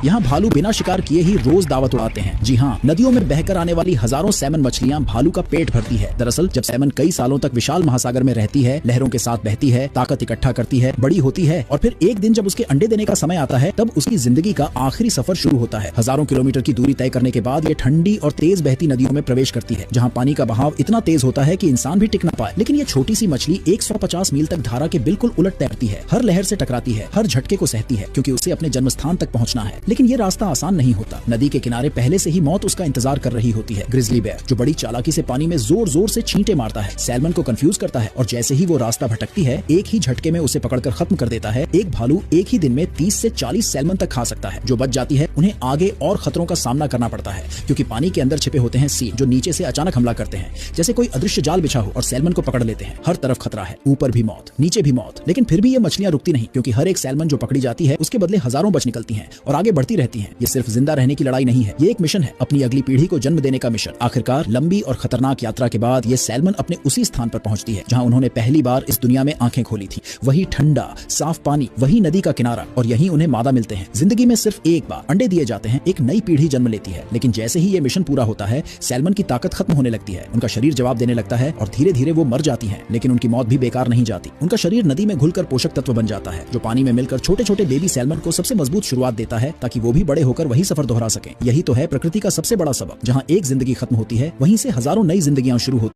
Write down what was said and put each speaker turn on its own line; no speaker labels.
यहाँ भालू बिना शिकार किए ही रोज दावत उड़ाते हैं। जी हाँ, नदियों में बहकर आने वाली हजारों सैमन मछलियाँ भालू का पेट भरती है। दरअसल जब सैमन कई सालों तक विशाल महासागर में रहती है, लहरों के साथ बहती है, ताकत इकट्ठा करती है, बड़ी होती है और फिर एक दिन जब उसके अंडे देने का समय आता है, तब उसकी जिंदगी का आखिरी सफर शुरू होता है। हजारों किलोमीटर की दूरी तय करने के बाद ये ठंडी और तेज बहती नदियों में प्रवेश करती है, जहाँ पानी का बहाव इतना तेज होता है कि इंसान भी टिक न पाए। लेकिन ये छोटी सी मछली 150 मील तक धारा के बिल्कुल उलट तैरती है, हर लहर से टकराती है, हर झटके को सहती है, क्योंकि उसे अपने जन्म स्थान तक पहुंचना है। लेकिन ये रास्ता आसान नहीं होता। नदी के किनारे पहले से ही मौत उसका इंतजार कर रही होती है। ग्रिजली बेयर, जो बड़ी चालाकी से पानी में जोर जोर से छींटे मारता है, सैल्मन को कंफ्यूज करता है और जैसे ही वो रास्ता भटकती है, एक ही झटके में उसे पकड़कर खत्म कर देता है। एक भालू एक ही दिन में 30 से 40 सैल्मन तक खा सकता है। जो बच जाती है उन्हें आगे और खतरों का सामना करना पड़ता है, क्योंकि पानी के अंदर छिपे होते हैं सील, जो नीचे से अचानक हमला करते हैं, जैसे कोई अदृश्य जाल बिछा हो और सैल्मन को पकड़ लेते हैं। हर तरफ खतरा है, ऊपर भी मौत, नीचे भी मौत। लेकिन फिर भी ये मछलियां रुकती नहीं, क्योंकि हर एक सैल्मन जो पकड़ी जाती है उसके बदले हजारों बच निकलती हैं और आगे बढ़ती रहती हैं। ये सिर्फ जिंदा रहने की लड़ाई नहीं है, ये एक मिशन है, अपनी अगली पीढ़ी को जन्म देने का मिशन। आखिरकार लंबी और खतरनाक यात्रा के बाद ये सैल्मन अपने उसी स्थान पर पहुंचती है जहां उन्होंने पहली बार इस दुनिया में आंखें खोली थी। वही ठंडा साफ पानी, वही नदी का किनारा, और यहीं उन्हें मादा मिलते हैं। जिंदगी में सिर्फ एक बार अंडे दिए जाते हैं, एक नई पीढ़ी जन्म लेती है। लेकिन जैसे ही ये मिशन पूरा होता है, सैल्मन की ताकत खत्म होने लगती है, उनका शरीर जवाब देने लगता है और धीरे धीरे वो मर जाती हैं। लेकिन उनकी मौत भी बेकार नहीं जाती। उनका शरीर नदी में घुलकर पोषक तत्व बन जाता है, जो पानी में मिलकर छोटे छोटे बेबी सैल्मन को सबसे मजबूत शुरुआत देता है, ताकि वो भी बड़े होकर वही सफर दोहरा सकें। यही तो है प्रकृति का सबसे बड़ा सबक। जहां एक जिंदगी खत्म होती है, वहीं से हजारों नई जिंदगियां शुरू होती हैं।